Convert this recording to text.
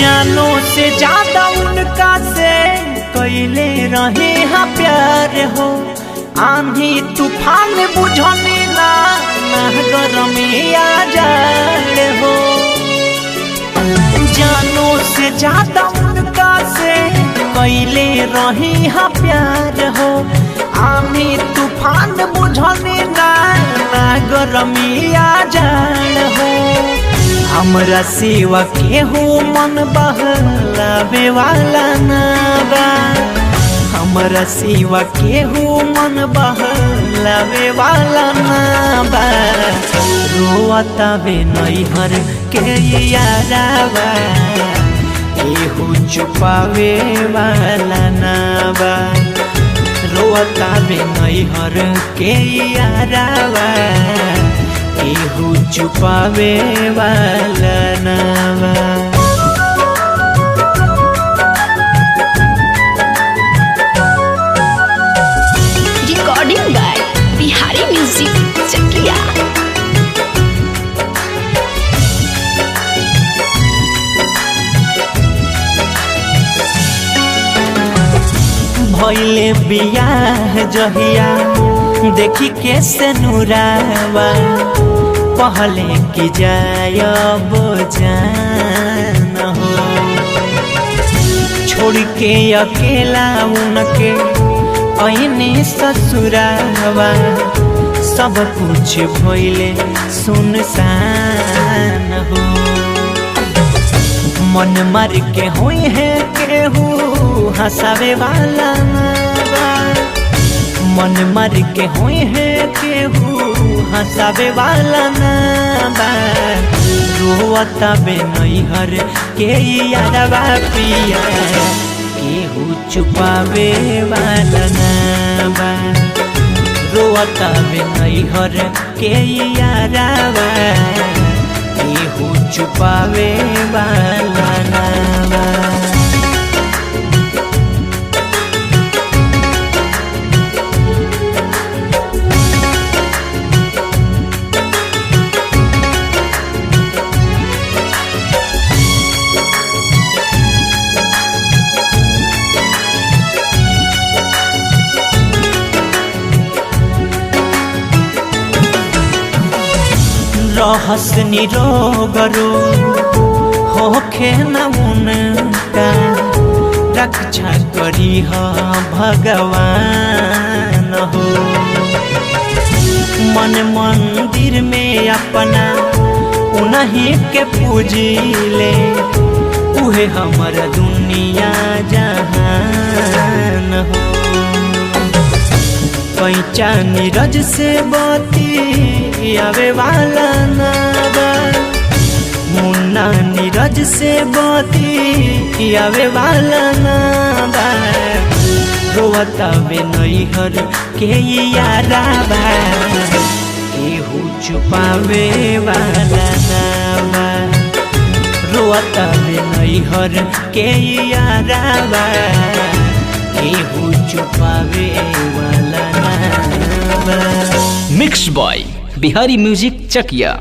जानों से ज्यादा उनका से कैले रहे हाँ प्यार हो। आंधी तूफान बुझने ना गरम आ जाए हो। जानों से ज्यादा उनका से कैले रहे हाँ प्यार हो। आंधी तूफान बुझने ना गरम आ जाए हो। हमरा सिवा केहू मन बहलावे वाला ना बा। हमरा सिवा केहू मन बहलावे वाला ना बा। रोअतावे नैहर के यारावा केहू छुपावे वाला ना बा। रोअतावे नैहर के यारावा केहू छुपावे वाला ना बा। रिकॉर्डिंग बाय बिहारी म्यूजिक चकिया। भइले बियाह जहिया देखी कैसे नुरावा। पहले की जायब जान हो। छोड़ के अकेला उनके ऐने ससुरावा। सब कुछ भइले सुनसान हो। मन मार के हुई है केहू हंसावे वाला बा। मन मार के हुई है केहू हंसावे वाला ना बा। रोअतावे नैहर के यारवा पिया केहू छुपावे वाला ना बा। रोअतावे नैहर के यारवा केहू छुपावे वाला ना बा। रहस निरोगरो होखे न उनका। रक्षा करी हो भगवान हो। मन मंदिर में अपना उन्हीं के पूजिले। उहे हमर दुनिया जहान हो। पैचा नीरज से बती आवे वाला ना बा। मुन्ना नीरज से बती आवे वाला ना बा। रोअतावे नैहर के यारावा केहू छुपावे वाला ना बा। रोअतावे नैहर के यारावा केहू छुपावे वाला ना बा। मिक्स बॉय बिहारी म्यूजिक चकिया।